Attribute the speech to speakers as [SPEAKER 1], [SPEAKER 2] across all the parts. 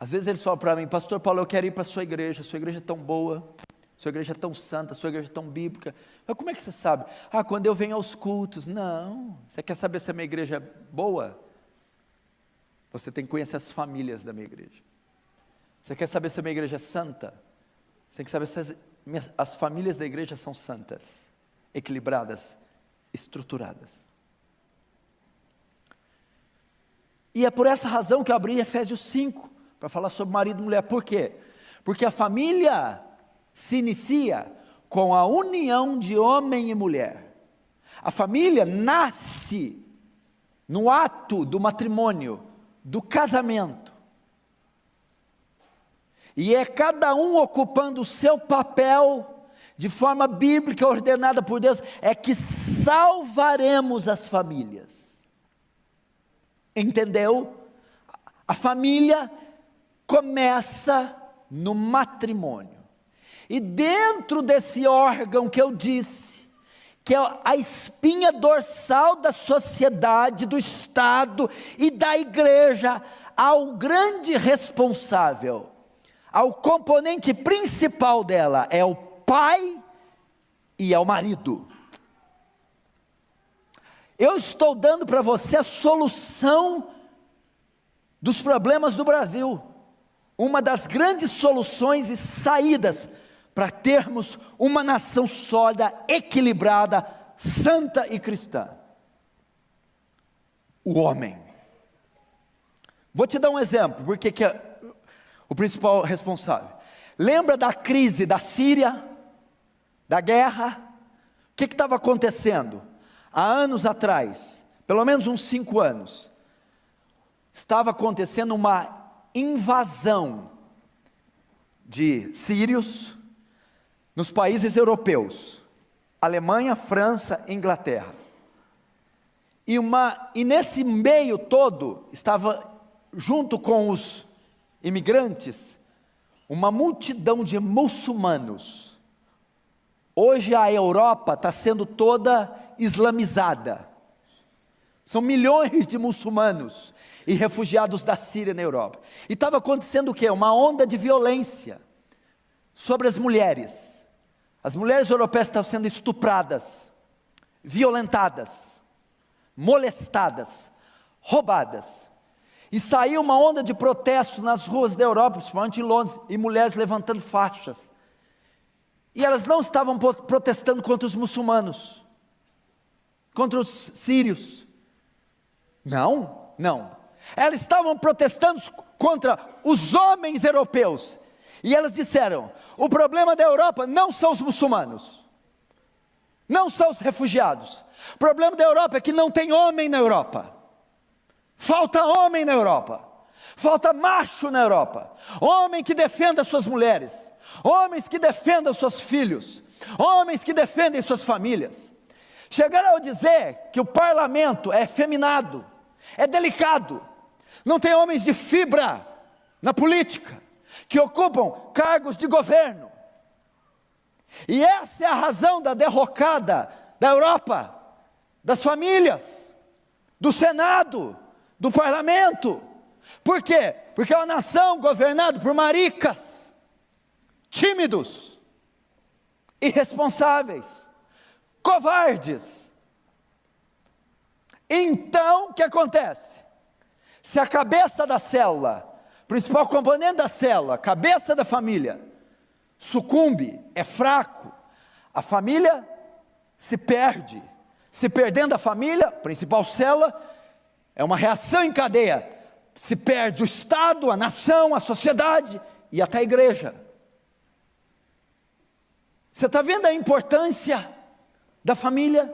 [SPEAKER 1] Às vezes eles falam para mim: pastor Paulo, eu quero ir para a sua igreja é tão boa, sua igreja é tão santa, sua igreja é tão bíblica. Mas como é que você sabe? Quando eu venho aos cultos. Não, você quer saber se a minha igreja é boa? Você tem que conhecer as famílias da minha igreja. Você quer saber se a minha igreja é santa? Você tem que saber se as famílias da igreja são santas, equilibradas, estruturadas. E é por essa razão que eu abri Efésios 5, para falar sobre marido e mulher. Por quê? Porque a família se inicia com a união de homem e mulher. A família nasce no ato do matrimônio, do casamento. E é cada um ocupando o seu papel, de forma bíblica, ordenada por Deus, é que salvaremos as famílias. Entendeu? A família começa no matrimônio. E dentro desse órgão que eu disse, que é a espinha dorsal da sociedade, do Estado e da igreja, ao grande responsável, ao componente principal dela, é o pai e é o marido. Eu estou dando para você a solução dos problemas do Brasil, uma das grandes soluções e saídas para termos uma nação sólida, equilibrada, santa e cristã. O homem. Vou te dar um exemplo, porque que é o principal responsável. Lembra da crise da Síria, da guerra? O que estava acontecendo? Há anos atrás, pelo menos uns 5 anos, estava acontecendo uma invasão de sírios nos países europeus, Alemanha, França, Inglaterra. E nesse meio todo, estava junto com os imigrantes, uma multidão de muçulmanos. Hoje a Europa está sendo toda islamizada. São milhões de muçulmanos e refugiados da Síria na Europa. E estava acontecendo o quê? Uma onda de violência sobre as mulheres. As mulheres europeias estavam sendo estupradas, violentadas, molestadas, roubadas. E saiu uma onda de protesto nas ruas da Europa, principalmente em Londres, e mulheres levantando faixas. E elas não estavam protestando contra os muçulmanos, contra os sírios. Não. Elas estavam protestando contra os homens europeus. E elas disseram: o problema da Europa não são os muçulmanos, não são os refugiados. O problema da Europa é que não tem homem na Europa. Falta homem na Europa, falta macho na Europa, homem que defenda suas mulheres, homens que defendam seus filhos, homens que defendem suas famílias. Chegaram a dizer que o parlamento é efeminado, é delicado, não tem homens de fibra na política, que ocupam cargos de governo. E essa é a razão da derrocada da Europa, das famílias, do Senado, do parlamento. Por quê? Porque é uma nação governada por maricas, tímidos, irresponsáveis, covardes. Então, o que acontece? Se a cabeça da célula, principal componente da célula, cabeça da família, sucumbe, é fraco, a família se perde. Se perdendo a família, principal célula, é uma reação em cadeia. Se perde o Estado, a nação, a sociedade e até a igreja. Você está vendo a importância da família?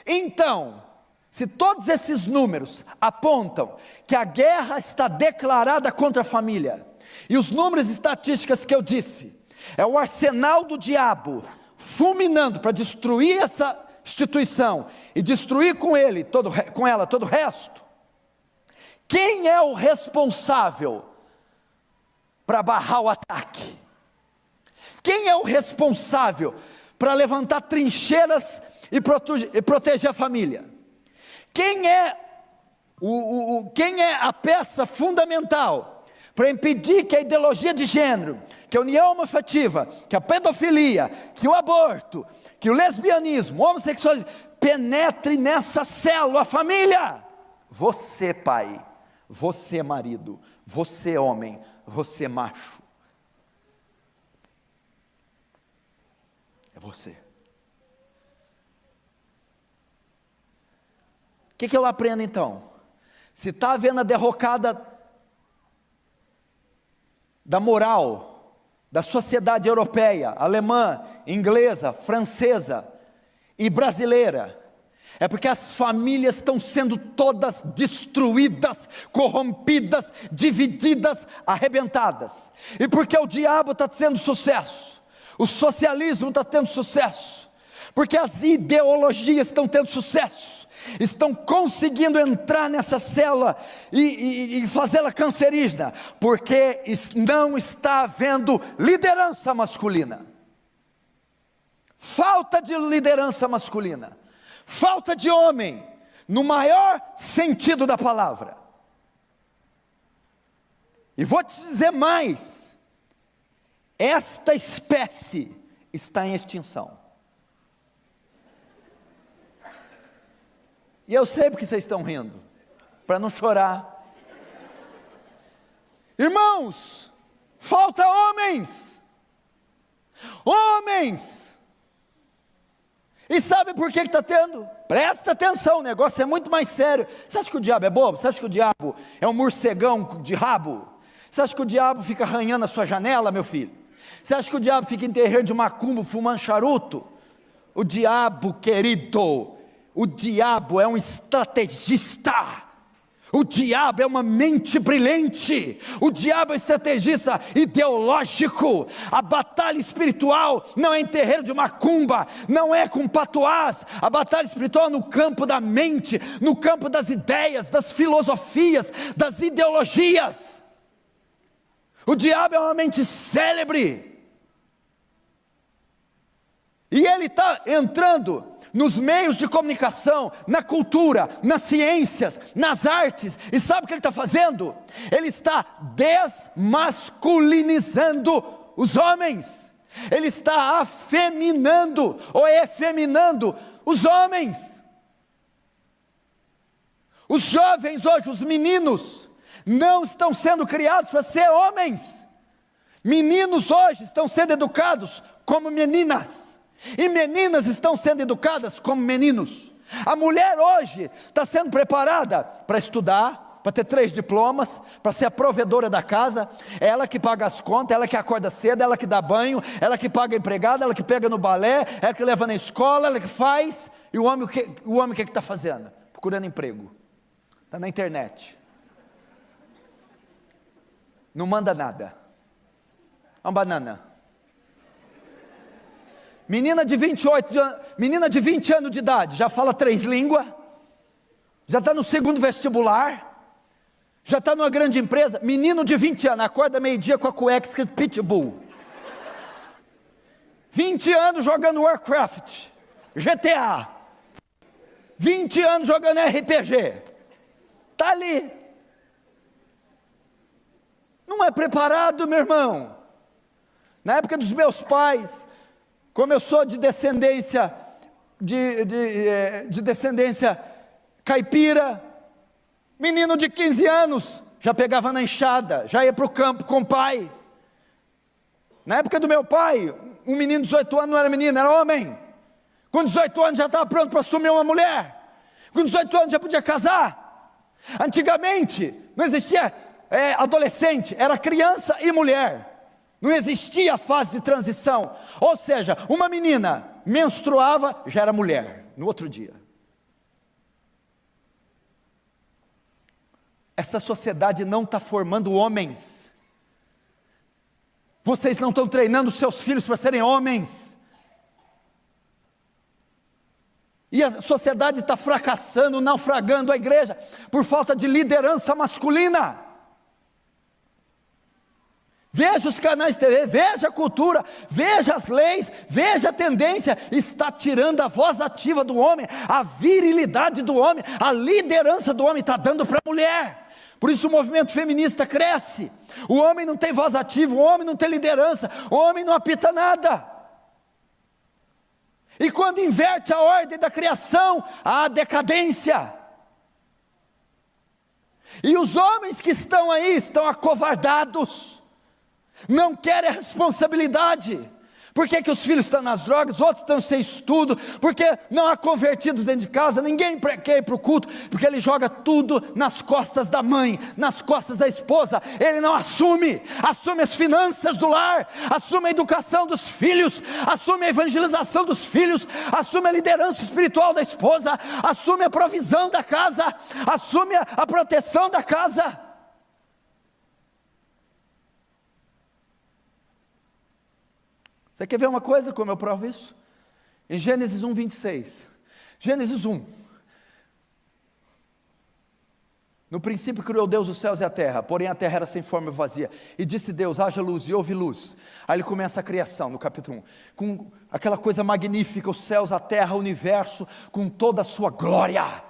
[SPEAKER 1] Então, se todos esses números apontam que a guerra está declarada contra a família, e os números estatísticas que eu disse, é o arsenal do diabo fulminando para destruir essa instituição e destruir com ela todo o resto. Quem é o responsável para barrar o ataque? Quem é o responsável para levantar trincheiras e proteger a família? Quem é Quem é a peça fundamental para impedir que a ideologia de gênero, que a união homoafetiva, que a pedofilia, que o aborto, que o lesbianismo, o homossexualismo, penetre nessa célula, a família? Você, pai, você, marido, você, homem, você, macho. É você. O que eu aprendo então? Se está havendo a derrocada da moral, da sociedade europeia, alemã, inglesa, francesa e brasileira, é porque as famílias estão sendo todas destruídas, corrompidas, divididas, arrebentadas. E porque o diabo está tendo sucesso, o socialismo está tendo sucesso, porque as ideologias estão tendo sucesso, estão conseguindo entrar nessa célula e fazê-la cancerígena, porque não está havendo liderança masculina. Falta de liderança masculina, falta de homem, no maior sentido da palavra. E vou te dizer mais, esta espécie está em extinção. E eu sei porque vocês estão rindo, para não chorar. Irmãos, falta homens. Homens. E sabe por que está tendo? Presta atenção, o negócio é muito mais sério. Você acha que o diabo é bobo? Você acha que o diabo é um morcegão de rabo? Você acha que o diabo fica arranhando a sua janela, meu filho? Você acha que o diabo fica em terreiro de macumbo fumando charuto? O diabo, querido, o diabo é um estrategista. O diabo é uma mente brilhante. O diabo é um estrategista ideológico. A batalha espiritual não é em terreiro de macumba, não é com patuás. A batalha espiritual é no campo da mente, no campo das ideias, das filosofias, das ideologias. O diabo é uma mente célebre. E ele está entrando nos meios de comunicação, na cultura, nas ciências, nas artes. E sabe o que ele está fazendo? Ele está desmasculinizando os homens. Ele está afeminando ou efeminando os homens. Os jovens hoje, os meninos, não estão sendo criados para ser homens. Meninos hoje estão sendo educados como meninas. E meninas estão sendo educadas como meninos. A mulher hoje está sendo preparada para estudar, para ter 3 diplomas, para ser a provedora da casa. É ela que paga as contas, ela que acorda cedo, ela que dá banho, ela que paga a empregada, ela que pega no balé, ela que leva na escola, ela que faz. E o homem o que está fazendo? Procurando emprego. Está na internet. Não manda nada. É uma banana. Menina de 20 anos de idade, já fala 3 línguas, já está no 2º vestibular, já está numa grande empresa. Menino de 20 anos, acorda meio-dia com a cueca escrito Pitbull. 20 anos jogando Warcraft, GTA. 20 anos jogando RPG. Está ali. Não é preparado, meu irmão. Na época dos meus pais, como eu sou de descendência de descendência caipira, menino de 15 anos já pegava na enxada, já ia para o campo com o pai. Na época do meu pai, um menino de 18 anos não era menino, era homem. Com 18 anos já estava pronto para assumir uma mulher. Com 18 anos já podia casar. Antigamente não existia adolescente, era criança e mulher. Não existia a fase de transição. Ou seja, uma menina menstruava, já era mulher, no outro dia. Essa sociedade não está formando homens. Vocês não estão treinando seus filhos para serem homens. E a sociedade está fracassando, naufragando a igreja, por falta de liderança masculina. Veja os canais de TV, veja a cultura, veja as leis, veja a tendência, está tirando a voz ativa do homem, a virilidade do homem, a liderança do homem, está dando para a mulher. Por isso o movimento feminista cresce. O homem não tem voz ativa, o homem não tem liderança, o homem não apita nada. E quando inverte a ordem da criação, há decadência. E os homens que estão aí estão acovardados, não querem a responsabilidade. Por que que os filhos estão nas drogas, outros estão sem estudo? Porque não há convertidos dentro de casa, ninguém quer ir para o culto, porque ele joga tudo nas costas da mãe, nas costas da esposa. Ele não assume as finanças do lar, assume a educação dos filhos, assume a evangelização dos filhos, assume a liderança espiritual da esposa, assume a provisão da casa, assume a proteção da casa. Você quer ver uma coisa, como eu provo isso? Em Gênesis 1, 26. Gênesis 1. No princípio criou Deus os céus e a terra, porém a terra era sem forma e vazia. E disse Deus, haja luz, e houve luz. Aí ele começa a criação, no capítulo 1. Com aquela coisa magnífica, os céus, a terra, o universo, com toda a sua glória.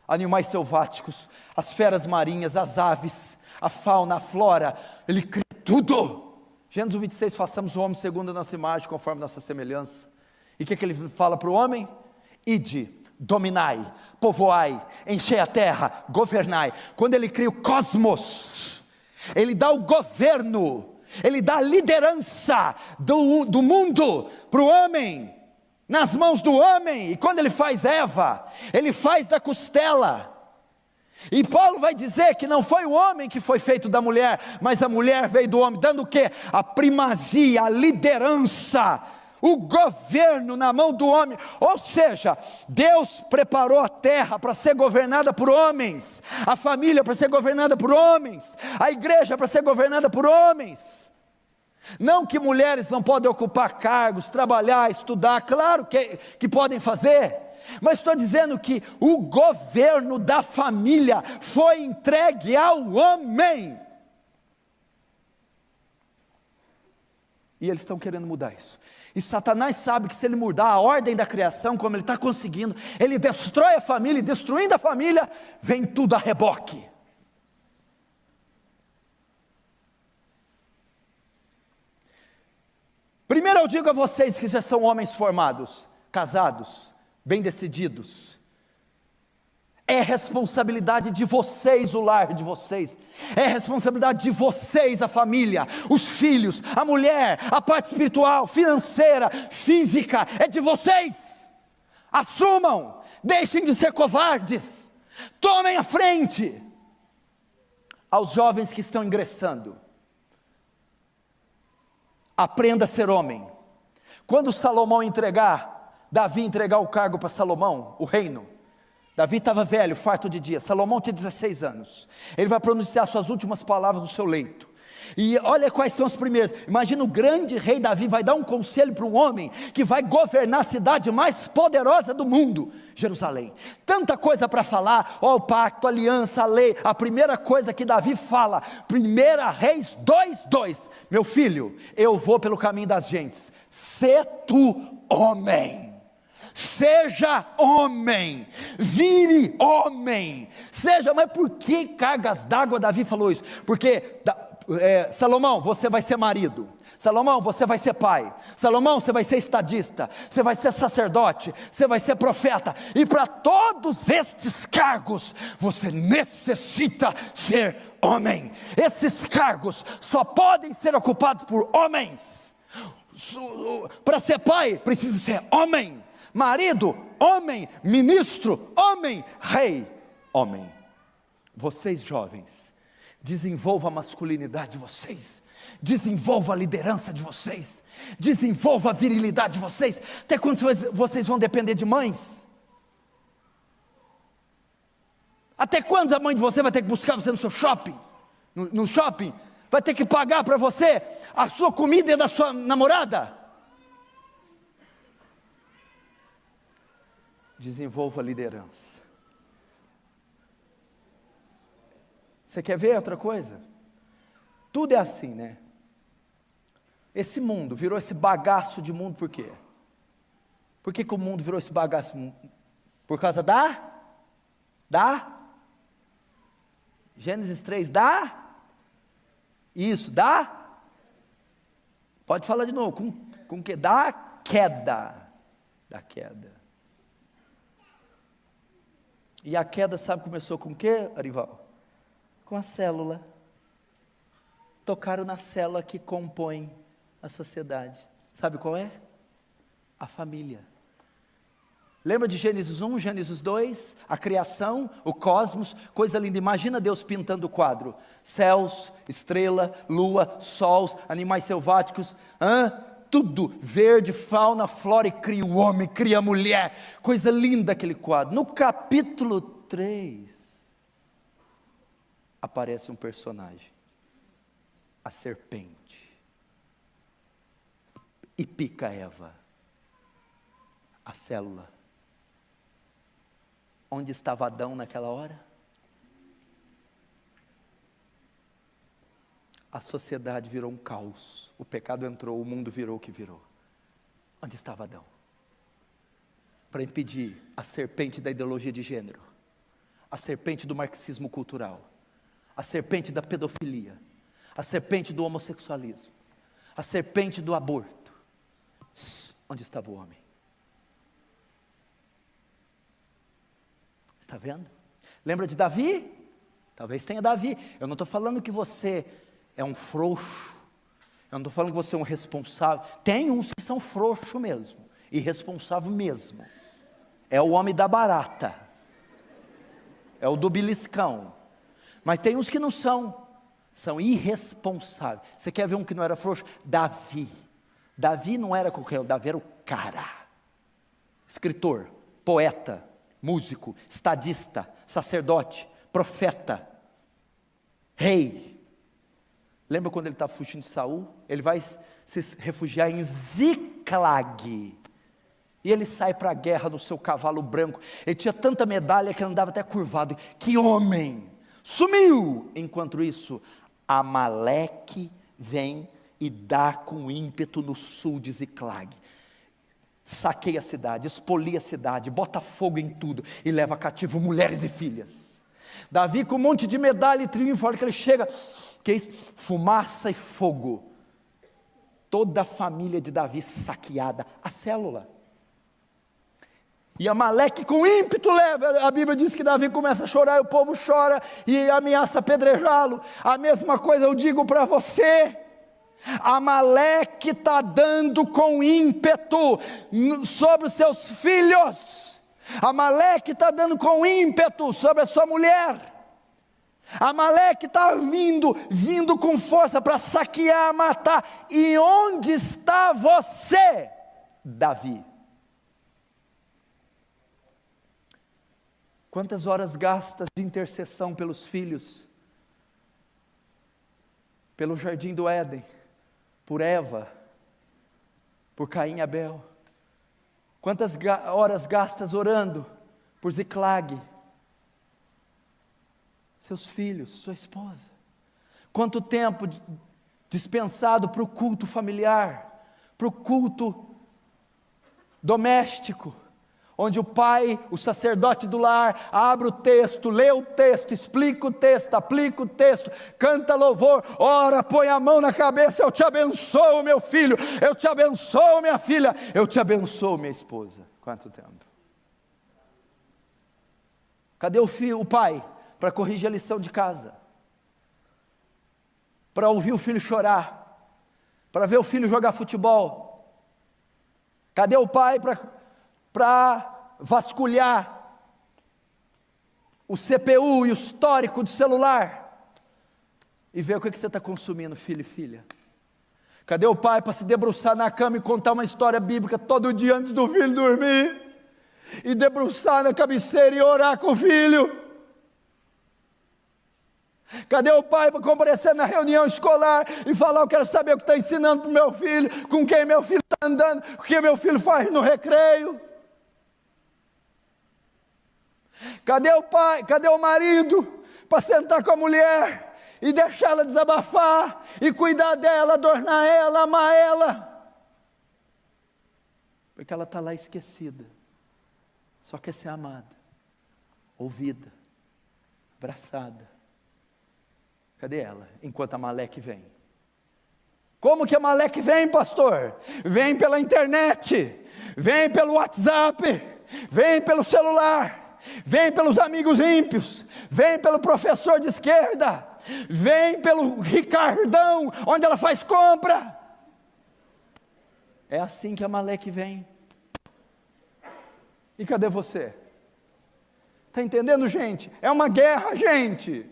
[SPEAKER 1] Animais selváticos, as feras marinhas, as aves, a fauna, a flora. Ele cria tudo. Gênesis 26, façamos o homem segundo a nossa imagem, conforme a nossa semelhança. E o que ele fala para o homem? Ide, dominai, povoai, enchei a terra, governai. Quando ele cria o cosmos, ele dá o governo, ele dá a liderança do mundo para o homem, nas mãos do homem. E quando ele faz Eva, ele faz da costela. E Paulo vai dizer que não foi o homem que foi feito da mulher, mas a mulher veio do homem, dando o quê? A primazia, a liderança, o governo na mão do homem. Ou seja, Deus preparou a terra para ser governada por homens, a família para ser governada por homens, a igreja para ser governada por homens. Não que mulheres não podem ocupar cargos, trabalhar, estudar, claro que podem fazer. Mas estou dizendo que o governo da família foi entregue ao homem. E eles estão querendo mudar isso. E Satanás sabe que se ele mudar a ordem da criação, como ele está conseguindo, ele destrói a família, e destruindo a família, vem tudo a reboque. Primeiro eu digo a vocês que já são homens formados, casados, bem decididos, é responsabilidade de vocês o lar de vocês, é responsabilidade de vocês a família, os filhos, a mulher, a parte espiritual, financeira, física, é de vocês. Assumam, deixem de ser covardes, tomem a frente. Aos jovens que estão ingressando, aprenda a ser homem. Quando Davi entregar o cargo para Salomão, o reino, Davi estava velho, farto de dia, Salomão tinha 16 anos, ele vai pronunciar suas últimas palavras no seu leito, e olha quais são as primeiras. Imagina o grande rei Davi vai dar um conselho para um homem que vai governar a cidade mais poderosa do mundo, Jerusalém. Tanta coisa para falar, o pacto, a aliança, a lei. A primeira coisa que Davi fala, 1 Reis 2:2, meu filho, eu vou pelo caminho das gentes, sê tu homem. Seja homem, vire homem, mas por que cargas d'água Davi falou isso? Porque Salomão, você vai ser marido, Salomão, você vai ser pai, Salomão, você vai ser estadista, você vai ser sacerdote, você vai ser profeta, e para todos estes cargos, você necessita ser homem. Esses cargos só podem ser ocupados por homens. Para ser pai, precisa ser homem. Marido, homem. Ministro, homem. Rei, homem. Vocês jovens, desenvolva a masculinidade de vocês, desenvolva a liderança de vocês, desenvolva a virilidade de vocês. Até quando vocês vão depender de mães? Até quando a mãe de você vai ter que buscar você no seu shopping? No shopping? Vai ter que pagar para você a sua comida e da sua namorada? Desenvolva a liderança. Você quer ver outra coisa? Tudo é assim, né? Esse mundo virou esse bagaço de mundo por quê? Por que o mundo virou esse bagaço? Por causa Gênesis 3, isso, pode falar de novo, com que? Da queda. E a queda, sabe, começou com o que, Arival? Com a célula. Tocaram na célula que compõe a sociedade. Sabe qual é? A família. Lembra de Gênesis 1, Gênesis 2, a criação, o cosmos, coisa linda. Imagina Deus pintando o quadro: céus, estrela, lua, sols, animais selváticos, tudo, verde, fauna, flora, e cria o homem, cria a mulher, coisa linda aquele quadro. No capítulo 3, aparece um personagem, a serpente, e pica Eva, a célula. Onde estava Adão naquela hora? A sociedade virou um caos, o pecado entrou, o mundo virou o que virou. Onde estava Adão? Para impedir a serpente da ideologia de gênero, a serpente do marxismo cultural, a serpente da pedofilia, a serpente do homossexualismo, a serpente do aborto. Onde estava o homem? Está vendo? Lembra de Davi? Talvez tenha Davi. Eu não estou falando que você é um frouxo, eu não estou falando que você é um responsável. Tem uns que são frouxos mesmo, irresponsável mesmo. É o homem da barata, é o do beliscão. Mas tem uns que não são irresponsáveis. Você quer ver um que não era frouxo? Davi não era qualquer um, Davi era o cara. Escritor, poeta, músico, estadista, sacerdote, profeta, rei. Lembra quando ele estava fugindo de Saul? Ele vai se refugiar em Ziclag, e ele sai para a guerra no seu cavalo branco. Ele tinha tanta medalha que ele andava até curvado. Que homem! Sumiu! Enquanto isso, Amaleque vem e dá com ímpeto no sul de Ziclag. Saqueia a cidade, expolia a cidade, bota fogo em tudo e leva cativo mulheres e filhas. Davi com um monte de medalha e triunfo, olha que ele chega, que é isso? Fumaça e fogo. Toda a família de Davi saqueada, a célula. E Amaleque com ímpeto leva, a Bíblia diz que Davi começa a chorar, e o povo chora e ameaça apedrejá-lo. A mesma coisa eu digo para você. Amaleque está dando com ímpeto sobre os seus filhos. Amaleque está dando com ímpeto sobre a sua mulher. Amaleque está vindo com força para saquear, matar. E onde está você, Davi? Quantas horas gastas de intercessão pelos filhos, pelo jardim do Éden, por Eva, por Caim e Abel? Quantas horas gastas orando por Ziclag, seus filhos, sua esposa? Quanto tempo dispensado para o culto familiar, para o culto doméstico, onde o pai, o sacerdote do lar, abre o texto, lê o texto, explica o texto, aplica o texto, canta louvor, ora, põe a mão na cabeça: eu te abençoo, meu filho, eu te abençoo, minha filha, eu te abençoo, minha esposa. Quanto tempo? Cadê o pai para corrigir a lição de casa? Para ouvir o filho chorar? Para ver o filho jogar futebol? Cadê o pai para vasculhar o CPU e o histórico do celular e ver o que você está consumindo, filho e filha? Cadê o pai para se debruçar na cama e contar uma história bíblica todo dia antes do filho dormir? E debruçar na cabeceira e orar com o filho? Cadê o pai para comparecer na reunião escolar e falar: eu quero saber o que está ensinando para o meu filho, com quem meu filho está andando, o que meu filho faz no recreio? Cadê o pai, cadê o marido para sentar com a mulher e deixar ela desabafar, e cuidar dela, adornar ela, amar ela, porque ela está lá esquecida, só quer ser amada, ouvida, abraçada. Cadê ela? Enquanto Amaleque vem. Como que Amaleque vem, pastor? Vem pela internet, vem pelo WhatsApp, vem pelo celular, vem pelos amigos ímpios, vem pelo professor de esquerda, vem pelo Ricardão, onde ela faz compra. É assim que Amaleque vem. E cadê você? Está entendendo, gente? É uma guerra, gente.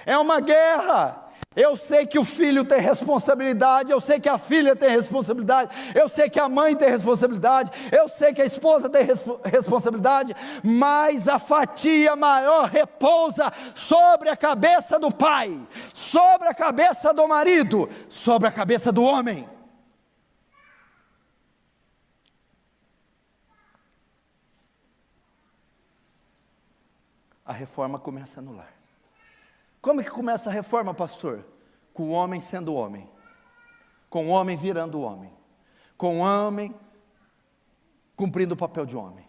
[SPEAKER 1] É uma guerra. Eu sei que o filho tem responsabilidade, eu sei que a filha tem responsabilidade, eu sei que a mãe tem responsabilidade, eu sei que a esposa tem responsabilidade, mas a fatia maior repousa sobre a cabeça do pai, sobre a cabeça do marido, sobre a cabeça do homem. A reforma começa no lar. Como que começa a reforma, pastor? Com o homem sendo homem, com o homem virando homem, com o homem cumprindo o papel de homem.